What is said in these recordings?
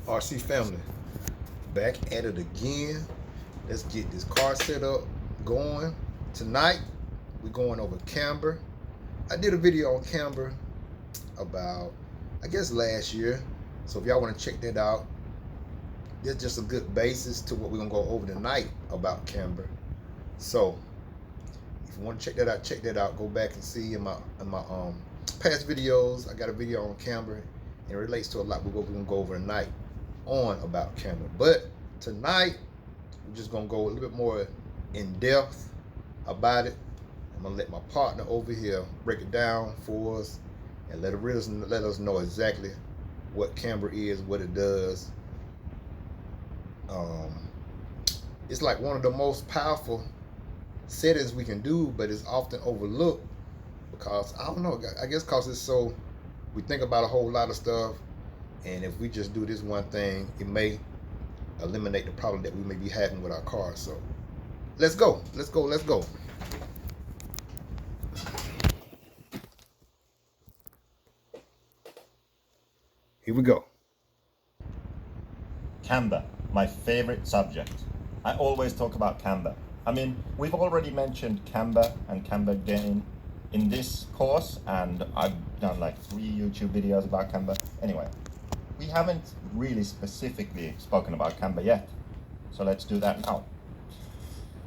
RC family, back at it again. Let's get this car set up going. Tonight we're going over Camber. I did a video on Camber about, I guess, last year. So if y'all want to check that out, there's just a good basis to what we're gonna go over tonight about Camber. So if you want to check that out. Go back and see in my past videos. I got a video on Camber, and it relates to a lot with what we're gonna go over tonight on about Camber. But tonight we're just gonna go a little bit more in depth about it. I'm gonna let my partner over here break it down for us and let us know exactly what Camber is, what it does. It's like one of the most powerful settings we can do, but it's often overlooked because I don't know, I guess because it's so, we think about a whole lot of stuff, and if we just do this one thing, it may eliminate the problem that we may be having with our car. So let's go. Here we go. Camber, my favorite subject. I always talk about camber. I mean, we've already mentioned camber and camber gain in this course, and I've done like 3 YouTube videos about camber. Anyway, we haven't really specifically spoken about camber yet, so let's do that now.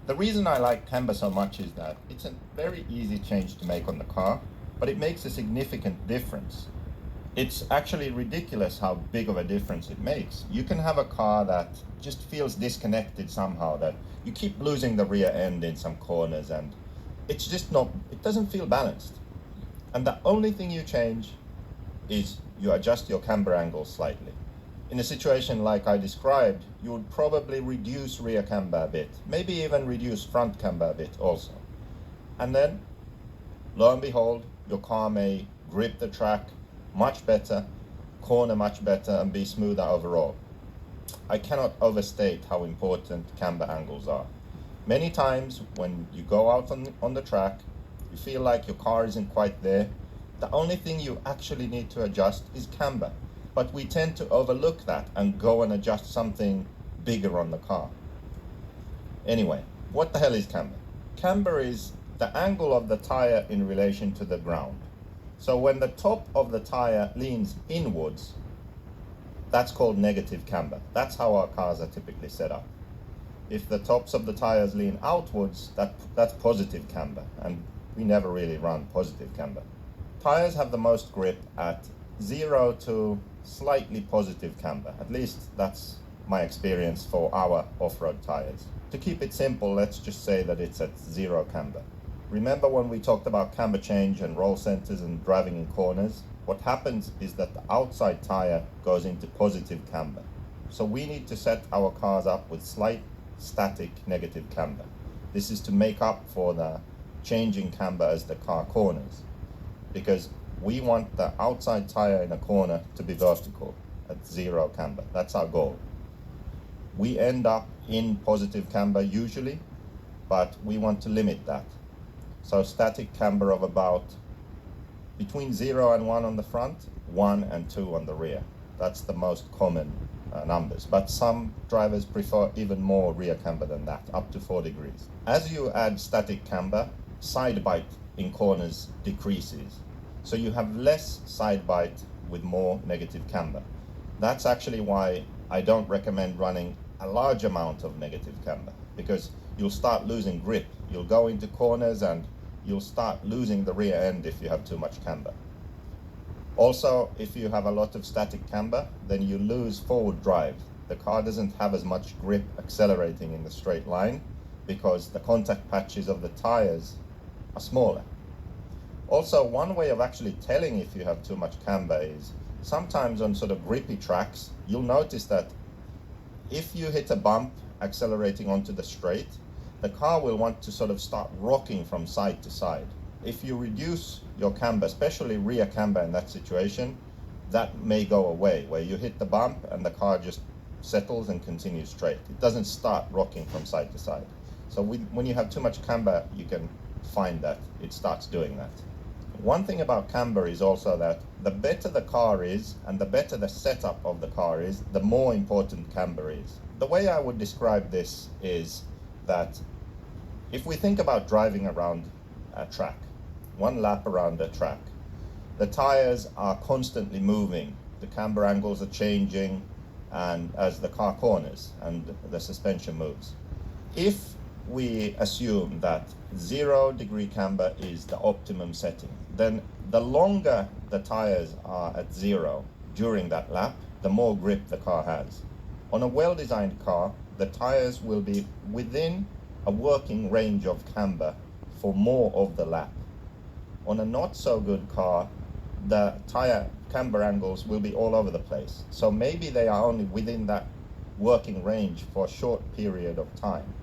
The reason I like camber so much is that it's a very easy change to make on the car, but it makes a significant difference. It's actually ridiculous how big of a difference it makes. You can have a car that just feels disconnected somehow, that you keep losing the rear end in some corners, and it's just not, it doesn't feel balanced. And the only thing you change is you adjust your camber angles slightly. In a situation like I described, you would probably reduce rear camber a bit, maybe even reduce front camber a bit also. And then, lo and behold, your car may grip the track much better, corner much better, and be smoother overall. I cannot overstate how important camber angles are. Many times when you go out on the track, you feel like your car isn't quite there. The only thing you actually need to adjust is camber, but we tend to overlook that and go and adjust something bigger on the car. Anyway, what the hell is camber? Camber is the angle of the tire in relation to the ground. So when the top of the tire leans inwards, that's called negative camber. That's how our cars are typically set up. If the tops of the tires lean outwards, that's positive camber, and we never really run positive camber. Tires have the most grip at 0 to slightly positive camber. At least that's my experience for our off-road tires. To keep it simple, let's just say that it's at 0 camber. Remember when we talked about camber change and roll centers and driving in corners? What happens is that the outside tire goes into positive camber. So we need to set our cars up with slight static negative camber. This is to make up for the changing camber as the car corners, because we want the outside tire in a corner to be vertical at 0 camber. That's our goal. We end up in positive camber usually, but we want to limit that. So static camber of about between 0 and 1 on the front, 1 and 2 on the rear. That's the most common numbers, but some drivers prefer even more rear camber than that, up to 4 degrees. As you add static camber, side bite in corners decreases. So you have less side bite with more negative camber. That's actually why I don't recommend running a large amount of negative camber, because you'll start losing grip. You'll go into corners and you'll start losing the rear end if you have too much camber. Also, if you have a lot of static camber, then you lose forward drive. The car doesn't have as much grip accelerating in the straight line because the contact patches of the tires are smaller. Also, one way of actually telling if you have too much camber is sometimes on sort of grippy tracks, you'll notice that if you hit a bump accelerating onto the straight, the car will want to sort of start rocking from side to side. If you reduce your camber, especially rear camber in that situation, that may go away, where you hit the bump and the car just settles and continues straight. It doesn't start rocking from side to side. So when you have too much camber, you can find that it starts doing that. One thing about camber is also that the better the car is and the better the setup of the car is, the more important camber is. The way I would describe this is that if we think about driving around a track, one lap around a track, the tires are constantly moving, the camber angles are changing, and as the car corners and the suspension moves. If we assume that 0 degree camber is the optimum setting, then the longer the tires are at 0 during that lap, the more grip the car has. On a well-designed car, the tires will be within a working range of camber for more of the lap. On a not so good car, the tire camber angles will be all over the place. So maybe they are only within that working range for a short period of time.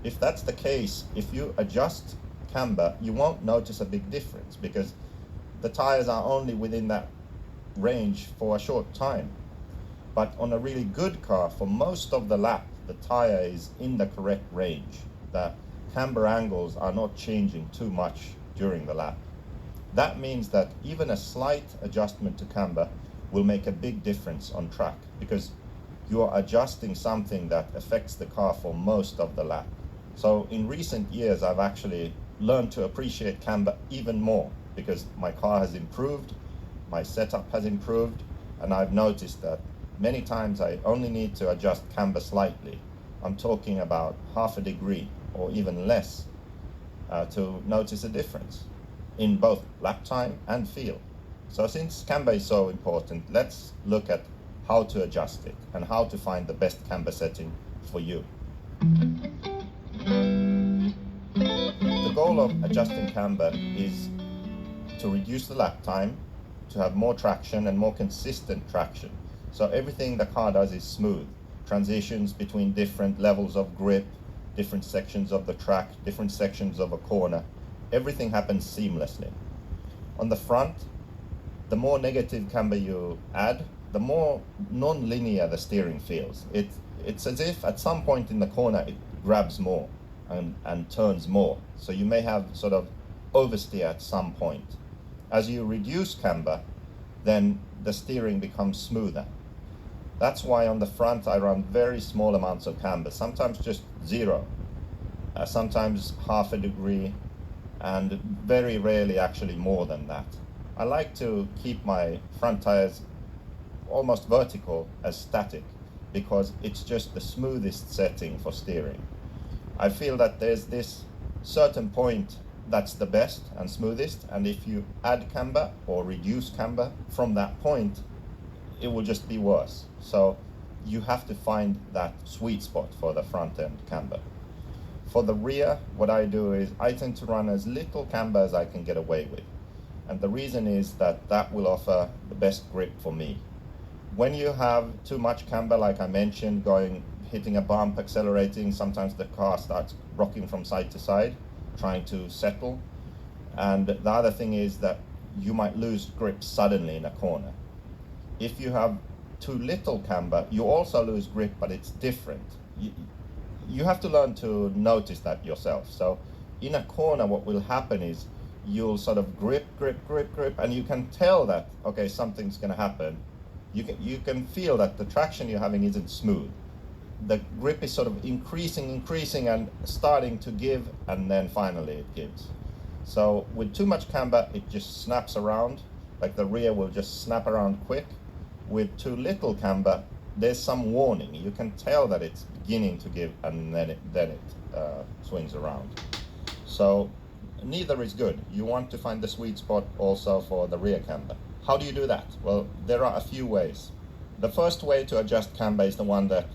If that's the case, if you adjust camber, you won't notice a big difference because the tires are only within that range for a short time. But on a really good car, for most of the lap, the tire is in the correct range. The camber angles are not changing too much during the lap. That means that even a slight adjustment to camber will make a big difference on track because you are adjusting something that affects the car for most of the lap. So in recent years, I've actually learned to appreciate camber even more because my car has improved, my setup has improved, and I've noticed that many times I only need to adjust camber slightly. I'm talking about half a degree or even less to notice a difference in both lap time and feel. So since camber is so important, let's look at how to adjust it and how to find the best camber setting for you. The goal of adjusting camber is to reduce the lap time, to have more traction and more consistent traction. So everything the car does is smooth. Transitions between different levels of grip, different sections of the track, different sections of a corner, everything happens seamlessly. On the front, the more negative camber you add, the more non-linear the steering feels. It's as if at some point in the corner it grabs more and turns more. So you may have sort of oversteer at some point. As you reduce camber, then the steering becomes smoother. That's why on the front I run very small amounts of camber, sometimes just 0, sometimes half a degree, and very rarely actually more than that. I like to keep my front tires almost vertical as static because it's just the smoothest setting for steering. I feel that there's this certain point that's the best and smoothest, and if you add camber or reduce camber from that point, it will just be worse. So you have to find that sweet spot for the front end camber. For the rear, what I do is I tend to run as little camber as I can get away with. And the reason is that that will offer the best grip for me. When you have too much camber, like I mentioned, hitting a bump, accelerating, sometimes the car starts rocking from side to side, trying to settle. And the other thing is that you might lose grip suddenly in a corner. If you have too little camber, you also lose grip, but it's different. You have to learn to notice that yourself. So in a corner, what will happen is you'll sort of grip, and you can tell that, okay, something's gonna happen. You can feel that the traction you're having isn't smooth. The grip is sort of increasing and starting to give, and then finally it gives. So with too much camber, it just snaps around, like the rear will just snap around quick. With too little camber, there's some warning. You can tell that it's beginning to give, and then it swings around. So neither is good. You want to find the sweet spot also for the rear camber. How do you do that? Well, there are a few ways. The first way to adjust camber is the one that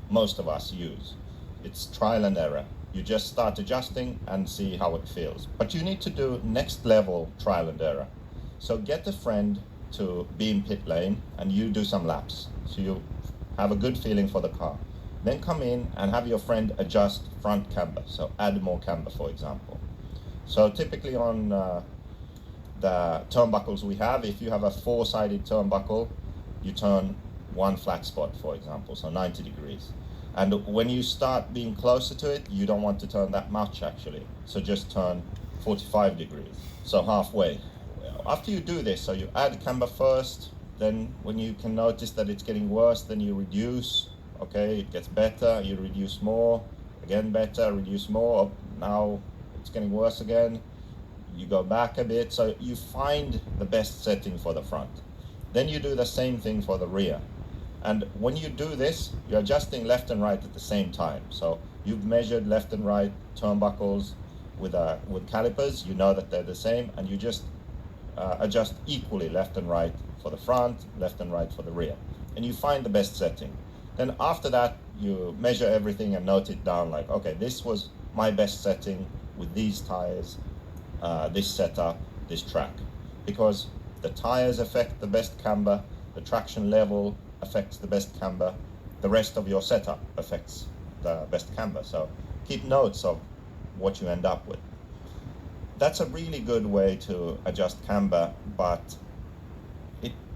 most of us use. It's trial and error. You just start adjusting and see how it feels. But you need to do next level trial and error. So get a friend to be in pit lane and you do some laps. So you have a good feeling for the car. Then come in and have your friend adjust front camber. So add more camber, for example. So typically on the turnbuckles we have, if you have a 4-sided turnbuckle, you turn one flat spot, for example, so 90 degrees. And when you start being closer to it, you don't want to turn that much actually. So just turn 45 degrees, so halfway. After you do this, so you add camber first, then when you can notice that it's getting worse, then you reduce. Okay, it gets better, you reduce more, again better, reduce more. Now it's getting worse again, you go back a bit, so you find the best setting for the front. Then you do the same thing for the rear. And when you do this, you're adjusting left and right at the same time. So you've measured left and right turnbuckles with calipers, you know that they're the same, and you just adjust equally left and right for the front, left and right for the rear. And you find the best setting. Then after that, you measure everything and note it down like, okay, this was my best setting with these tires, this setup, this track. Because the tires affect the best camber, the traction level affects the best camber, the rest of your setup affects the best camber. So keep notes of what you end up with. That's a really good way to adjust camber, but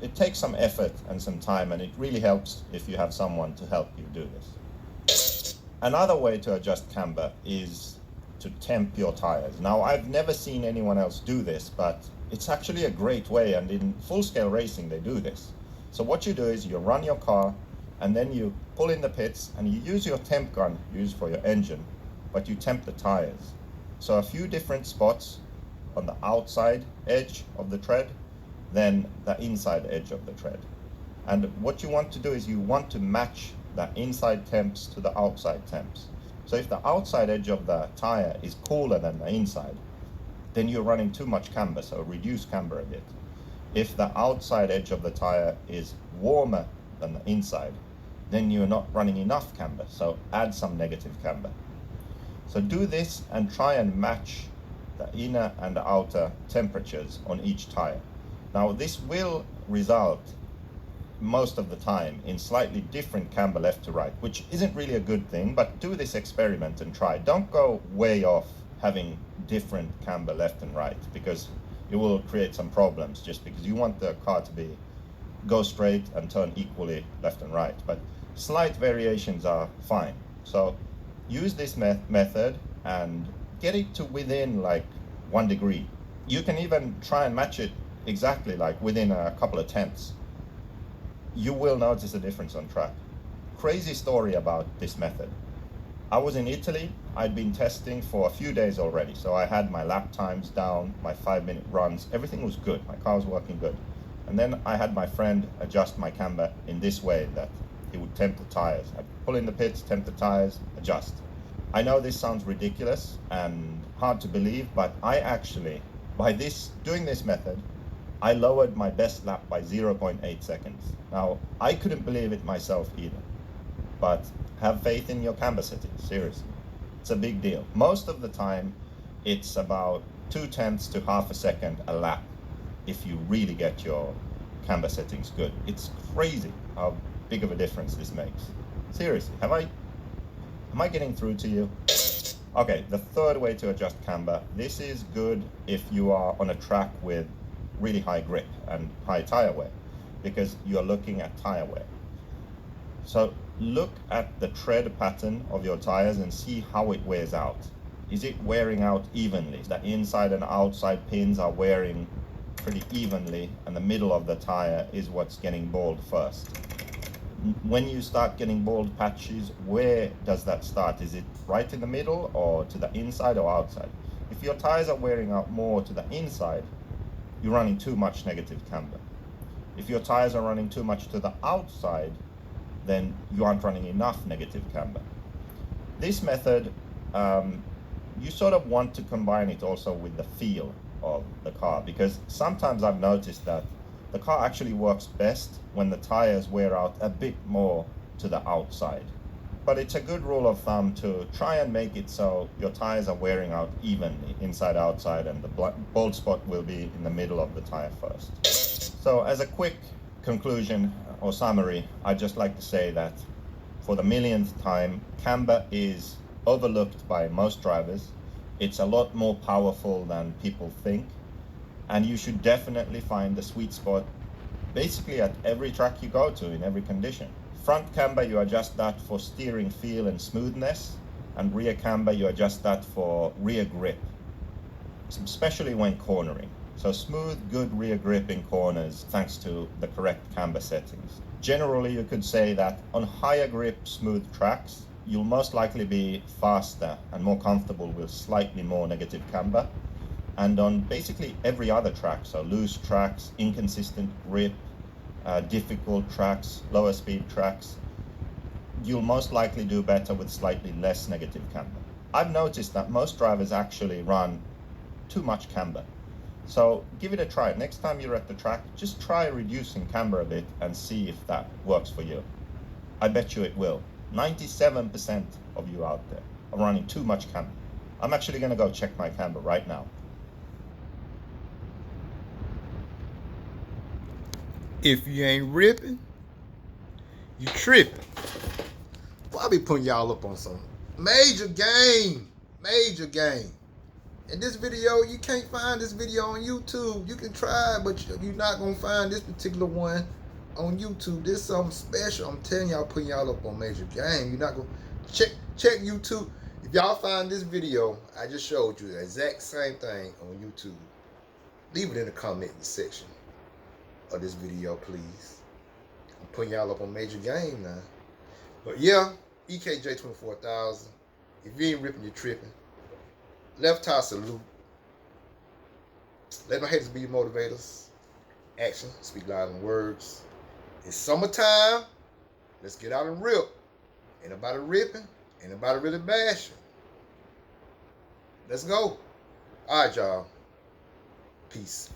it takes some effort and some time, and it really helps if you have someone to help you do this. Another way to adjust camber is to temp your tires. Now, I've never seen anyone else do this, but it's actually a great way, and in full-scale racing they do this. So what you do is you run your car, and then you pull in the pits, and you use your temp gun used for your engine, but you temp the tires. So a few different spots on the outside edge of the tread, then the inside edge of the tread. And what you want to do is you want to match the inside temps to the outside temps. So if the outside edge of the tire is cooler than the inside, then you're running too much camber, so reduce camber a bit. If the outside edge of the tire is warmer than the inside, then you're not running enough camber, so add some negative camber. So do this and try and match the inner and the outer temperatures on each tire. Now this will result most of the time in slightly different camber left to right, which isn't really a good thing, but do this experiment and try. Don't go way off having different camber left and right, because it will create some problems just because you want the car to go straight and turn equally left and right, but slight variations are fine. So use this method and get it to within like 1 degree. You can even try and match it exactly like within a couple of tenths. You will notice a difference on track. Crazy story about this method. I was in Italy. I'd been testing for a few days already, so I had my lap times down, my 5-minute runs, everything was good, my car was working good. And then I had my friend adjust my camber in this way, that he would temp the tires. I'd pull in the pits, temp the tires, adjust. I know this sounds ridiculous and hard to believe, but I actually, doing this method, I lowered my best lap by 0.8 seconds. Now, I couldn't believe it myself either, but have faith in your camber settings, seriously. It's a big deal. Most of the time, it's about 0.2 to half a second a lap if you really get your camber settings good. It's crazy how big of a difference this makes. Seriously, am I getting through to you? Okay, the third way to adjust camber. This is good if you are on a track with really high grip and high tire wear, because you're looking at tire wear. So look at the tread pattern of your tires and see how it wears out. Is it wearing out evenly? The inside and outside pins are wearing pretty evenly, and the middle of the tire is what's getting bald first. When you start getting bald patches, where does that start? Is it right in the middle, or to the inside or outside? If your tires are wearing out more to the inside, you're running too much negative camber. If your tires are running too much to the outside, then you aren't running enough negative camber. This method, you sort of want to combine it also with the feel of the car, because sometimes I've noticed that the car actually works best when the tires wear out a bit more to the outside. But it's a good rule of thumb to try and make it so your tires are wearing out evenly, inside, outside, and the bald spot will be in the middle of the tire first. So as a quick conclusion or summary, I'd just like to say that for the millionth time, camber is overlooked by most drivers. It's a lot more powerful than people think, and you should definitely find the sweet spot basically at every track you go to in every condition. Front camber, you adjust that for steering feel and smoothness, and rear camber, you adjust that for rear grip. especially when cornering. So smooth, good rear grip in corners thanks to the correct camber settings. Generally, you could say that on higher grip, smooth tracks, you'll most likely be faster and more comfortable with slightly more negative camber. And on basically every other track, so loose tracks, inconsistent grip, difficult tracks, lower speed tracks, you'll most likely do better with slightly less negative camber. I've noticed that most drivers actually run too much camber. So give it a try. Next time you're at the track, just try reducing camber a bit and see if that works for you. I bet you it will. 97% of you out there are running too much camber. I'm actually going to go check my camber right now. If you ain't ripping, you tripping. Well, I'll be putting y'all up on some major game. In this video, you can't find this video on YouTube. You can try, but you're not gonna find this particular one on YouTube. This is something special. I'm telling y'all, putting y'all up on major game. You're not gonna check YouTube. If y'all find this video, I just showed you the exact same thing on YouTube. Leave it in the comment section of this video, please. I'm putting y'all up on major game now. But yeah, EKJ 24,000. If you ain't ripping, you're tripping. Left tie salute. Let my haters be your motivators. Action speak louder than words. It's summertime. Let's get out and rip. Ain't nobody ripping. Ain't nobody really bashing. Let's go. All right, y'all. Peace.